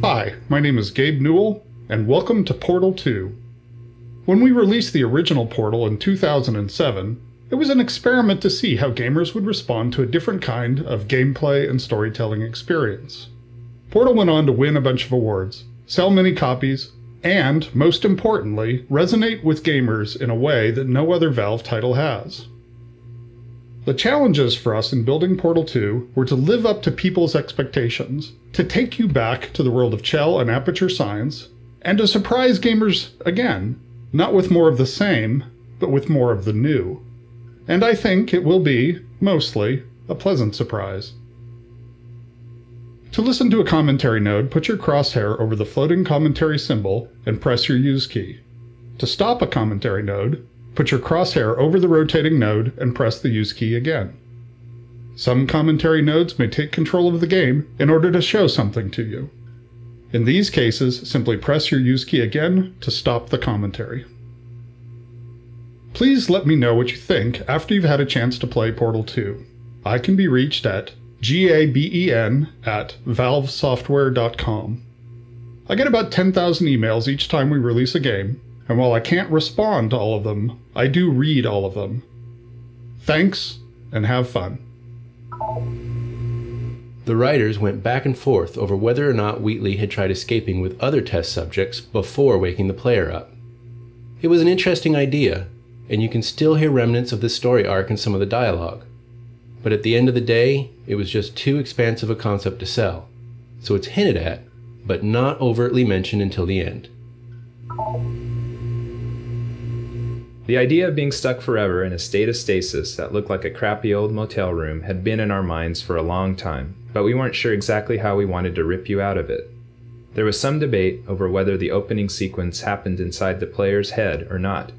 Hi, my name is Gabe Newell, and welcome to Portal 2. When we released the original Portal in 2007, it was an experiment to see how gamers would respond to a different kind of gameplay and storytelling experience. Portal went on to win a bunch of awards, sell many copies, and, most importantly, resonate with gamers in a way that no other Valve title has. The challenges for us in building Portal 2 were to live up to people's expectations, to take you back to the world of Chell and Aperture Science, and to surprise gamers again, not with more of the same, but with more of the new. And I think it will be, mostly, a pleasant surprise. To listen to a commentary node, put your crosshair over the floating commentary symbol and press your use key. To stop a commentary node, put your crosshair over the rotating node and press the use key again. Some commentary nodes may take control of the game in order to show something to you. In these cases, simply press your use key again to stop the commentary. Please let me know what you think after you've had a chance to play Portal 2. I can be reached at g.a.b.e.n @valvesoftware.com. I get about 10,000 emails each time we release a game, and while I can't respond to all of them, I do read all of them. Thanks, and have fun. The writers went back and forth over whether or not Wheatley had tried escaping with other test subjects before waking the player up. It was an interesting idea, and you can still hear remnants of this story arc in some of the dialogue. But at the end of the day, it was just too expansive a concept to sell, so it's hinted at, but not overtly mentioned until the end. The idea of being stuck forever in a state of stasis that looked like a crappy old motel room had been in our minds for a long time, but we weren't sure exactly how we wanted to rip you out of it. There was some debate over whether the opening sequence happened inside the player's head or not.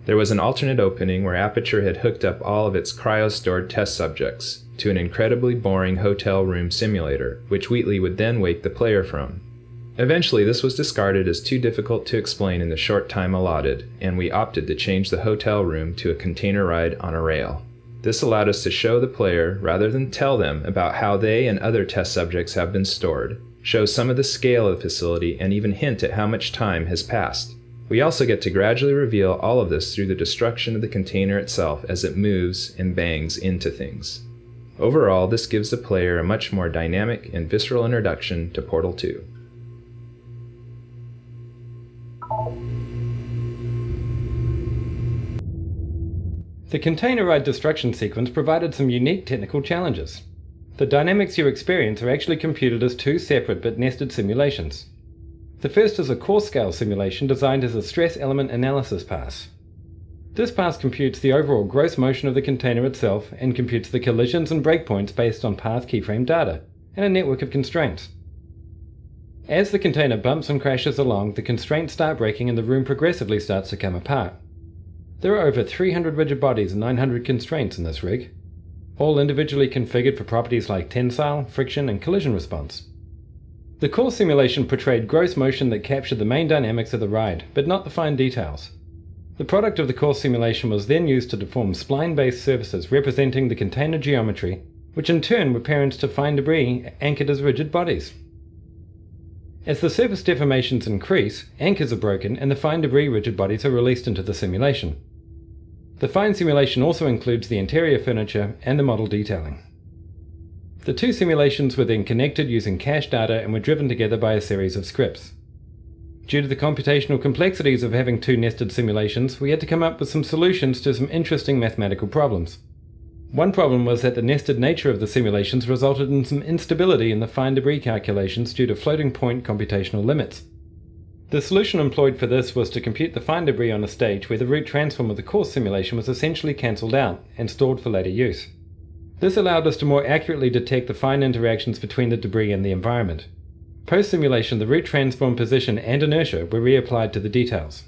There was an alternate opening where Aperture had hooked up all of its cryo-stored test subjects to an incredibly boring hotel room simulator, which Wheatley would then wake the player from. Eventually, this was discarded as too difficult to explain in the short time allotted, and we opted to change the hotel room to a container ride on a rail. This allowed us to show the player, rather than tell them about how they and other test subjects have been stored, show some of the scale of the facility, and even hint at how much time has passed. We also get to gradually reveal all of this through the destruction of the container itself as it moves and bangs into things. Overall, this gives the player a much more dynamic and visceral introduction to Portal 2. The container ride destruction sequence provided some unique technical challenges. The dynamics you experience are actually computed as two separate but nested simulations. The first is a core-scale simulation designed as a stress element analysis pass. This pass computes the overall gross motion of the container itself and computes the collisions and breakpoints based on path keyframe data and a network of constraints. As the container bumps and crashes along, the constraints start breaking and the room progressively starts to come apart. There are over 300 rigid bodies and 900 constraints in this rig, all individually configured for properties like tensile, friction, and collision response. The core simulation portrayed gross motion that captured the main dynamics of the ride, but not the fine details. The product of the core simulation was then used to deform spline-based surfaces representing the container geometry, which in turn were parents to fine debris anchored as rigid bodies. As the surface deformations increase, anchors are broken and the fine debris rigid bodies are released into the simulation. The fine simulation also includes the interior furniture and the model detailing. The two simulations were then connected using cache data and were driven together by a series of scripts. Due to the computational complexities of having two nested simulations, we had to come up with some solutions to some interesting mathematical problems. One problem was that the nested nature of the simulations resulted in some instability in the fine debris calculations due to floating point computational limits. The solution employed for this was to compute the fine debris on a stage where the root transform of the core simulation was essentially cancelled out and stored for later use. This allowed us to more accurately detect the fine interactions between the debris and the environment. Post-simulation, the root transform position and inertia were reapplied to the details.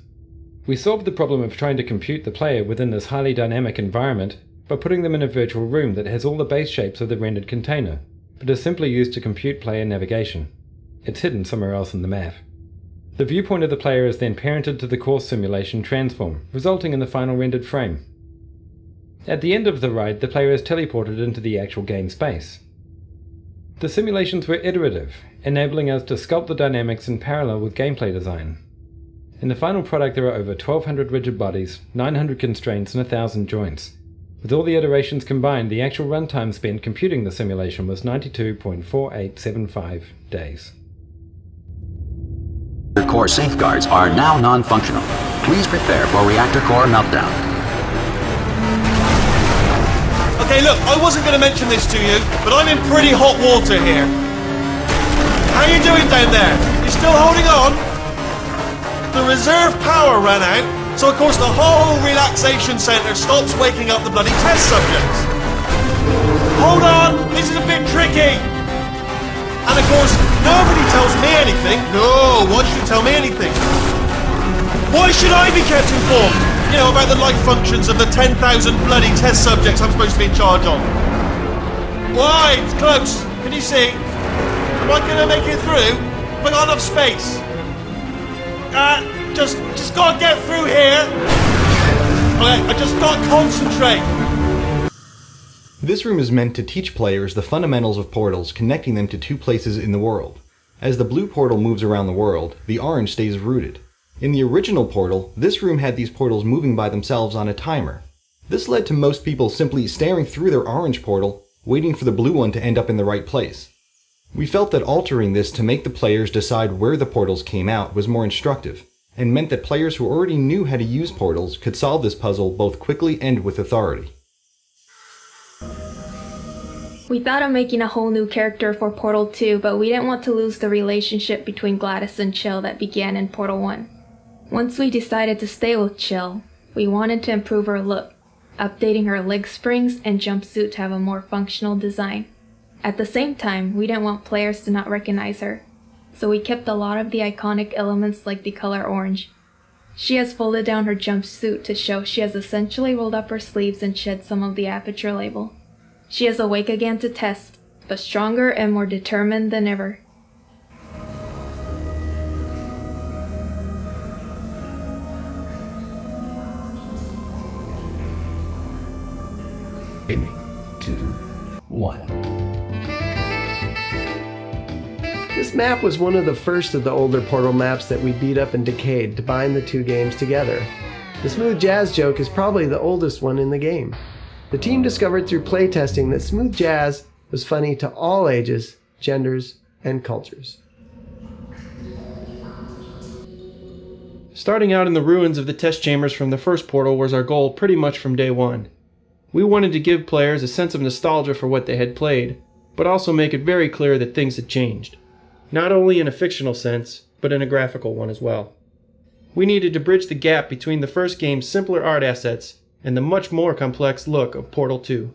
We solved the problem of trying to compute the player within this highly dynamic environment by putting them in a virtual room that has all the base shapes of the rendered container, but is simply used to compute player navigation. It's hidden somewhere else in the map. The viewpoint of the player is then parented to the core simulation transform, resulting in the final rendered frame. At the end of the ride, the player is teleported into the actual game space. The simulations were iterative, enabling us to sculpt the dynamics in parallel with gameplay design. In the final product there are over 1,200 rigid bodies, 900 constraints, and 1,000 joints. With all the iterations combined, the actual runtime spent computing the simulation was 92.4875 days. Core safeguards are now non-functional. Please prepare for reactor core meltdown. Okay, look, I wasn't going to mention this to you, but I'm in pretty hot water here. How you doing down there? You still holding on? The reserve power ran out, so of course the whole relaxation centre stops waking up the bloody test subjects. Hold on, this is a bit tricky. And of course, nobody tells me anything. No, why should you tell me anything? Why should I be kept informed? You know, about the life functions of the 10,000 bloody test subjects I'm supposed to be in charge of. Why? It's close. Can you see? Am I gonna make it through? Have I got enough space? Just gotta get through here. Okay, I just gotta concentrate. This room is meant to teach players the fundamentals of portals, connecting them to two places in the world. As the blue portal moves around the world, the orange stays rooted. In the original portal, this room had these portals moving by themselves on a timer. This led to most people simply staring through their orange portal, waiting for the blue one to end up in the right place. We felt that altering this to make the players decide where the portals came out was more instructive, and meant that players who already knew how to use portals could solve this puzzle both quickly and with authority. We thought of making a whole new character for Portal 2, but we didn't want to lose the relationship between Gladys and Chill that began in Portal 1. Once we decided to stay with Chill, we wanted to improve her look, updating her leg springs and jumpsuit to have a more functional design. At the same time, we didn't want players to not recognize her, so we kept a lot of the iconic elements like the color orange. She has folded down her jumpsuit to show she has essentially rolled up her sleeves and shed some of the aperture label. She is awake again to test, but stronger and more determined than ever. Three, two, one. This map was one of the first of the older Portal maps that we beat up and decayed to bind the two games together. The Smooth Jazz joke is probably the oldest one in the game. The team discovered through playtesting that smooth jazz was funny to all ages, genders, and cultures. Starting out in the ruins of the test chambers from the first Portal was our goal pretty much from day one. We wanted to give players a sense of nostalgia for what they had played, but also make it very clear that things had changed. Not only in a fictional sense, but in a graphical one as well. We needed to bridge the gap between the first game's simpler art assets and the much more complex look of Portal 2.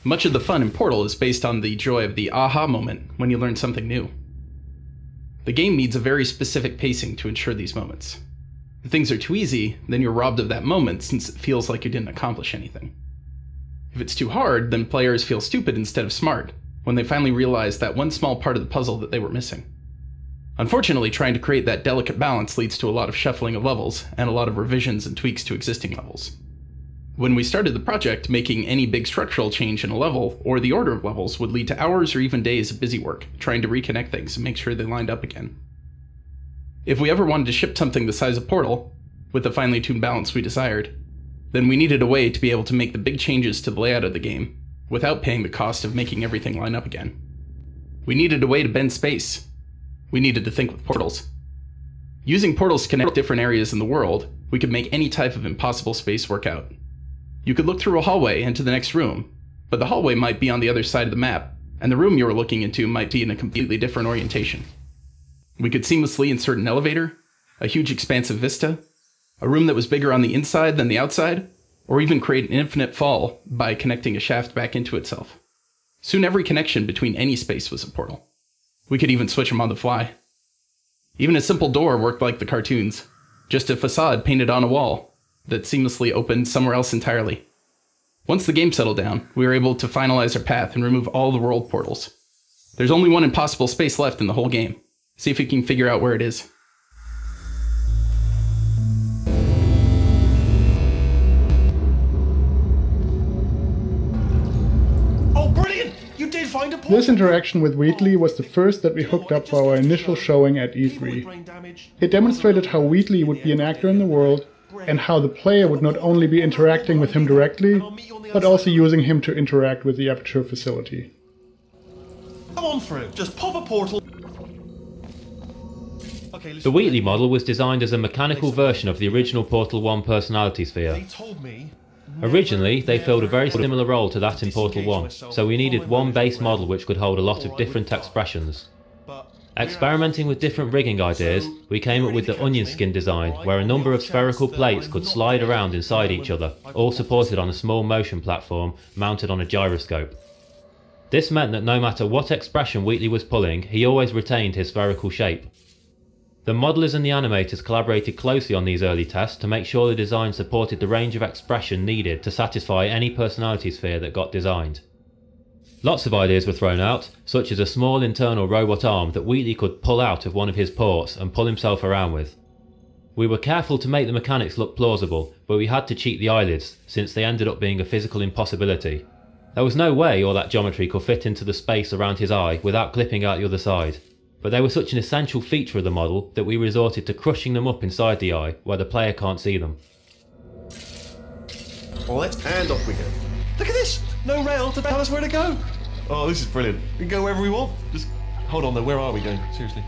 Much of the fun in Portal is based on the joy of the aha moment when you learn something new. The game needs a very specific pacing to ensure these moments. If things are too easy, then you're robbed of that moment since it feels like you didn't accomplish anything. If it's too hard, then players feel stupid instead of smart when they finally realize that one small part of the puzzle that they were missing. Unfortunately, trying to create that delicate balance leads to a lot of shuffling of levels and a lot of revisions and tweaks to existing levels. When we started the project, making any big structural change in a level or the order of levels would lead to hours or even days of busy work, trying to reconnect things and make sure they lined up again. If we ever wanted to ship something the size of Portal, with the finely tuned balance we desired, then we needed a way to be able to make the big changes to the layout of the game without paying the cost of making everything line up again. We needed a way to bend space. We needed to think with portals. Using portals to connect different areas in the world, we could make any type of impossible space work out. You could look through a hallway into the next room, but the hallway might be on the other side of the map, and the room you were looking into might be in a completely different orientation. We could seamlessly insert an elevator, a huge expansive vista, a room that was bigger on the inside than the outside, or even create an infinite fall by connecting a shaft back into itself. Soon every connection between any space was a portal. We could even switch them on the fly. Even a simple door worked like the cartoons, just a facade painted on a wall that seamlessly opened somewhere else entirely. Once the game settled down, we were able to finalize our path and remove all the world portals. There's only one impossible space left in the whole game, See if we can figure out where it is. Oh, brilliant! You did find a portal! This interaction with Wheatley was the first that we hooked up for our initial showing at E3. It demonstrated how Wheatley would be an actor in the world, and how the player would not only be interacting with him directly, but also using him to interact with the Aperture facility. Come on through, just pop a portal. The Wheatley model was designed as a mechanical version of the original Portal 1 personality sphere. Originally, they filled a very similar role to that in Portal 1, so we needed one base model which could hold a lot of different expressions. Experimenting with different rigging ideas, we came up with the onion skin design, where a number of spherical plates could slide around inside each other, all supported on a small motion platform mounted on a gyroscope. This meant that no matter what expression Wheatley was pulling, he always retained his spherical shape. The modelers and the animators collaborated closely on these early tests to make sure the design supported the range of expression needed to satisfy any personality sphere that got designed. Lots of ideas were thrown out, such as a small internal robot arm that Wheatley could pull out of one of his ports and pull himself around with. We were careful to make the mechanics look plausible, but we had to cheat the eyelids, since they ended up being a physical impossibility. There was no way all that geometry could fit into the space around his eye without clipping out the other side. But they were such an essential feature of the model that we resorted to crushing them up inside the eye where the player can't see them. Well, and off we go. Look at this! No rail to tell us where to go! Oh, this is brilliant. We can go wherever we want. Just hold on though, where are we going? Seriously.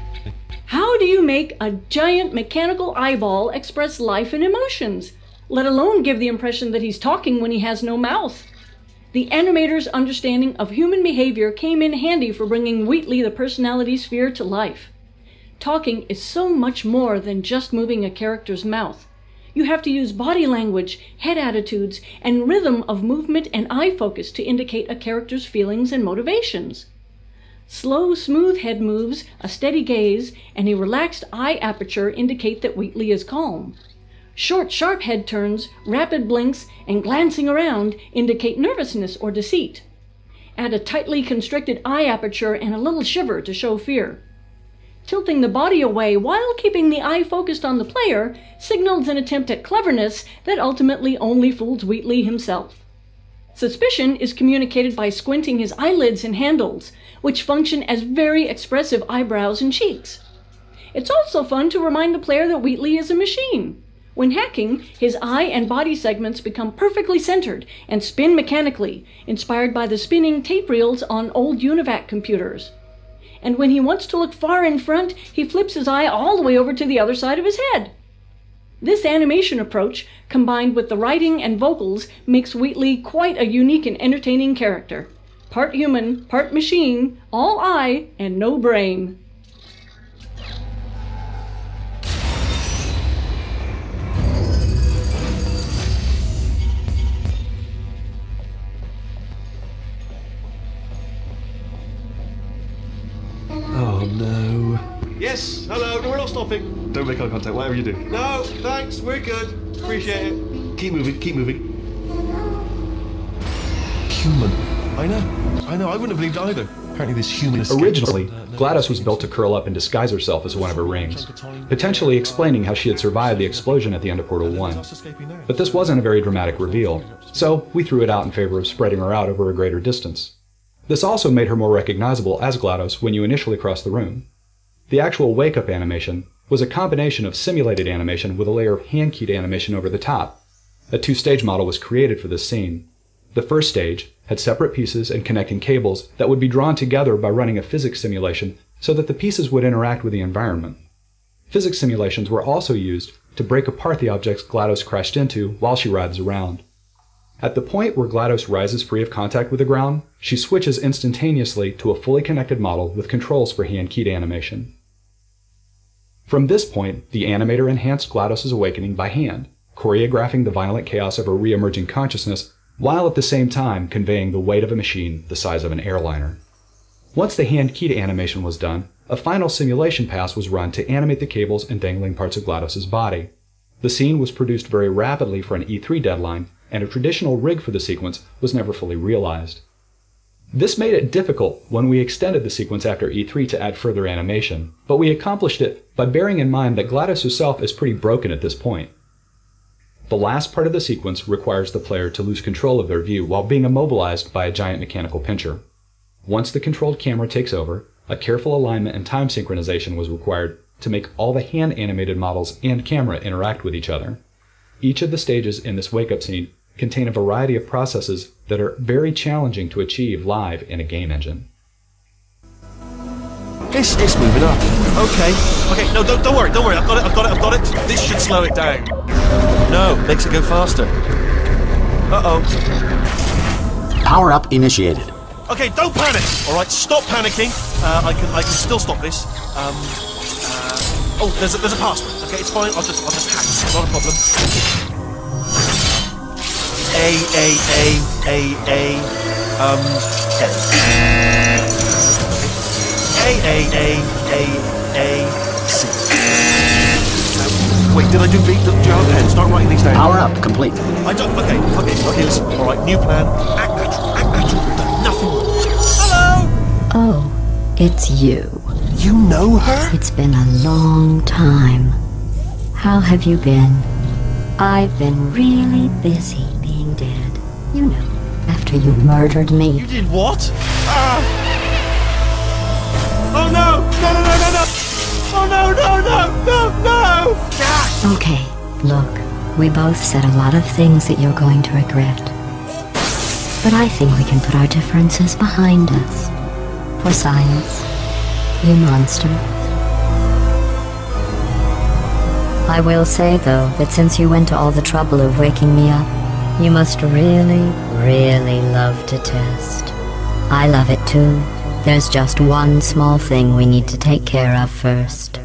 How do you make a giant mechanical eyeball express life and emotions, let alone give the impression that he's talking when he has no mouth? The animator's understanding of human behavior came in handy for bringing Wheatley the personality sphere to life. Talking is so much more than just moving a character's mouth. You have to use body language, head attitudes, and rhythm of movement and eye focus to indicate a character's feelings and motivations. Slow, smooth head moves, a steady gaze, and a relaxed eye aperture indicate that Wheatley is calm. Short, sharp head turns, rapid blinks, and glancing around indicate nervousness or deceit. Add a tightly constricted eye aperture and a little shiver to show fear. Tilting the body away while keeping the eye focused on the player signals an attempt at cleverness that ultimately only fools Wheatley himself. Suspicion is communicated by squinting his eyelids and handles, which function as very expressive eyebrows and cheeks. It's also fun to remind the player that Wheatley is a machine. When hacking, his eye and body segments become perfectly centered and spin mechanically, inspired by the spinning tape reels on old UNIVAC computers. And when he wants to look far in front, he flips his eye all the way over to the other side of his head. This animation approach, combined with the writing and vocals, makes Wheatley quite a unique and entertaining character. Part human, part machine, all eye and no brain. Oh no. Yes, hello, no, we're not stopping. Don't make eye contact, whatever you do. No, thanks, we're good. Appreciate it. Keep moving, keep moving. Human. I know, I wouldn't have believed either. Apparently this human escaped. Originally, GLaDOS was built to curl up and disguise herself as one of her rings, potentially explaining how she had survived the explosion at the end of Portal 1. But this wasn't a very dramatic reveal, so we threw it out in favor of spreading her out over a greater distance. This also made her more recognizable as GLaDOS when you initially crossed the room. The actual wake-up animation was a combination of simulated animation with a layer of hand-keyed animation over the top. A two-stage model was created for this scene. The first stage had separate pieces and connecting cables that would be drawn together by running a physics simulation so that the pieces would interact with the environment. Physics simulations were also used to break apart the objects GLaDOS crashed into while she writhes around. At the point where GLaDOS rises free of contact with the ground, she switches instantaneously to a fully connected model with controls for hand-keyed animation. From this point, the animator enhanced GLaDOS's awakening by hand, choreographing the violent chaos of her re-emerging consciousness, while at the same time conveying the weight of a machine the size of an airliner. Once the hand-keyed animation was done, a final simulation pass was run to animate the cables and dangling parts of GLaDOS's body. The scene was produced very rapidly for an E3 deadline, and a traditional rig for the sequence was never fully realized. This made it difficult when we extended the sequence after E3 to add further animation, but we accomplished it by bearing in mind that GLaDOS herself is pretty broken at this point. The last part of the sequence requires the player to lose control of their view while being immobilized by a giant mechanical pincher. Once the controlled camera takes over, a careful alignment and time synchronization was required to make all the hand-animated models and camera interact with each other. Each of the stages in this wake-up scene contain a variety of processes that are very challenging to achieve live in a game engine. It's moving up. Okay, no, don't worry, I've got it. This should slow it down. No, makes it go faster. Uh-oh. Power up initiated. Okay, don't panic! Alright, stop panicking. I can still stop this. Oh, there's a password. Okay, it's fine, I'll just hack it, not a problem. A. C. Wait, did I do B? Do you have a pen? Start writing these down. Power up complete. I don't. Okay, listen. Alright, new plan. Act natural. Nothing more. Hello! Oh, it's you. You know her? It's been a long time. How have you been? I've been really busy being dead. You know, after you murdered me. You did what? Oh no! Oh no! Okay, look, we both said a lot of things that you're going to regret. But I think we can put our differences behind us. For science, you monster. I will say, though, that since you went to all the trouble of waking me up, you must really, really love to test. I love it too. There's just one small thing we need to take care of first.